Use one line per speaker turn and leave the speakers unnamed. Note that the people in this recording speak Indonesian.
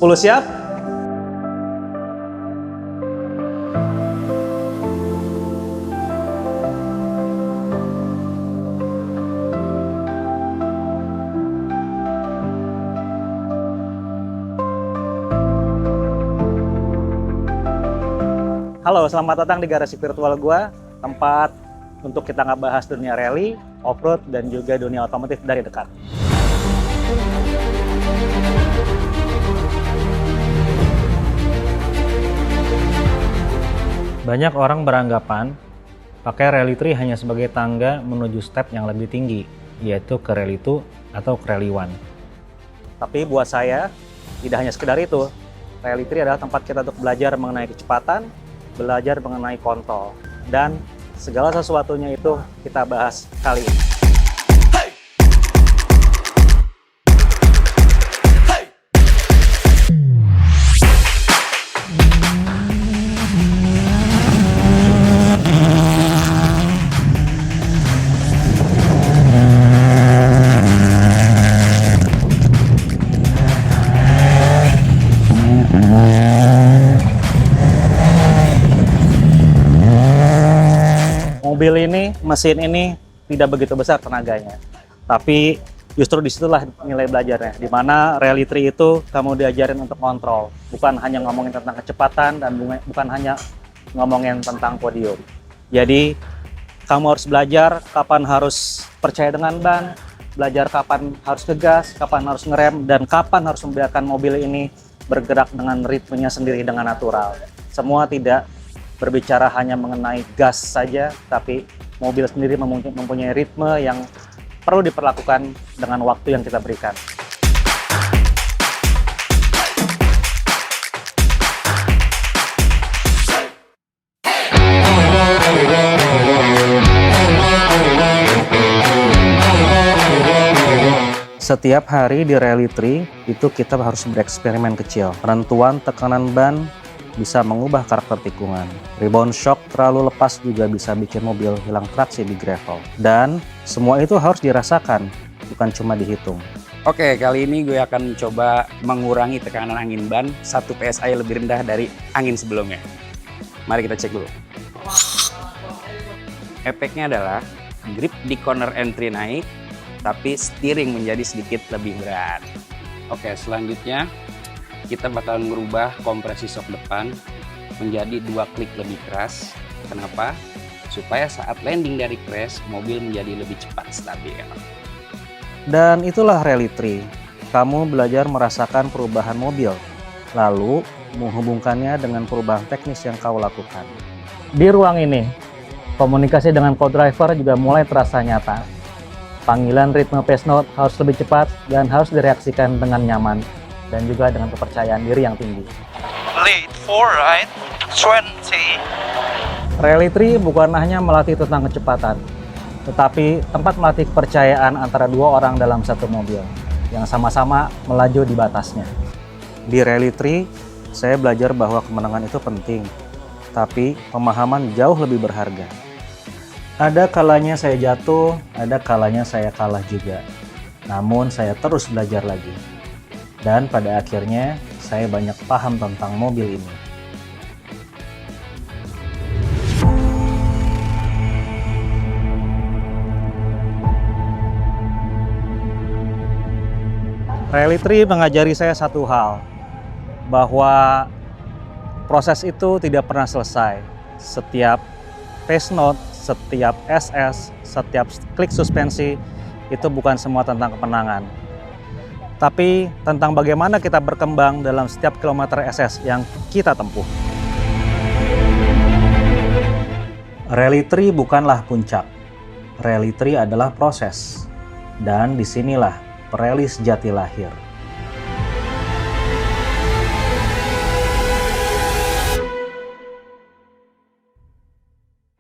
10 siap? Halo, selamat datang di garasi virtual gua, tempat untuk kita ngebahas dunia rally, off-road, dan juga dunia otomotif dari dekat. Banyak orang beranggapan pakai Rally Tree hanya sebagai tangga menuju step yang lebih tinggi, yaitu ke Rally 2 atau ke Rally 1. Tapi buat saya, tidak hanya sekedar itu. Rally Tree adalah tempat kita untuk belajar mengenai kecepatan, belajar mengenai kontrol, dan segala sesuatunya itu kita bahas kali ini. Mobil ini, mesin ini tidak begitu besar tenaganya, tapi justru disitulah nilai belajarnya, di mana Rally Tree itu kamu diajarin untuk kontrol, bukan hanya ngomongin tentang kecepatan dan bukan hanya ngomongin tentang podium. Jadi kamu harus belajar kapan harus percaya dengan ban, belajar kapan harus ngegas, kapan harus ngerem, dan kapan harus membiarkan mobil ini bergerak dengan ritmenya sendiri dengan natural. Semua tidak berbicara hanya mengenai gas saja, tapi mobil sendiri mempunyai ritme yang perlu diperlakukan dengan waktu yang kita berikan. Setiap hari di Rally Tree itu kita harus bereksperimen kecil. Penentuan tekanan ban bisa mengubah karakter tikungan. Rebound shock terlalu lepas juga bisa bikin mobil hilang traksi di gravel. Dan semua itu harus dirasakan, bukan cuma dihitung.
Oke, kali ini gue akan mencoba mengurangi tekanan angin ban 1 PSI lebih rendah dari angin sebelumnya. Mari kita cek dulu. Efeknya adalah grip di corner entry naik, tapi steering menjadi sedikit lebih berat. Oke, selanjutnya kita bakalan merubah kompresi shock depan menjadi 2 klik lebih keras. Kenapa? Supaya saat landing dari crash, mobil menjadi lebih cepat stabil.
Dan itulah Rally Tree. Kamu belajar merasakan perubahan mobil, lalu menghubungkannya dengan perubahan teknis yang kau lakukan. Di ruang ini, komunikasi dengan co-driver juga mulai terasa nyata. Panggilan ritme pace note harus lebih cepat dan harus direaksikan dengan nyaman, dan juga dengan kepercayaan diri yang tinggi.
Lead 4 right, 20.
Rally Tree bukan hanya melatih tentang kecepatan, tetapi tempat melatih kepercayaan antara dua orang dalam satu mobil yang sama-sama melaju di batasnya. Di Rally Tree, saya belajar bahwa kemenangan itu penting, tapi pemahaman jauh lebih berharga. Ada kalanya saya jatuh, ada kalanya saya kalah juga. Namun saya terus belajar lagi. Dan pada akhirnya, saya banyak paham tentang mobil ini. Rally Tree mengajari saya satu hal, bahwa proses itu tidak pernah selesai. Setiap pace note, setiap SS, setiap klik suspensi, itu bukan semua tentang kemenangan, tapi tentang bagaimana kita berkembang dalam setiap kilometer SS yang kita tempuh. Rally Tree bukanlah puncak. Rally Tree adalah proses. Dan disinilah rally sejati lahir.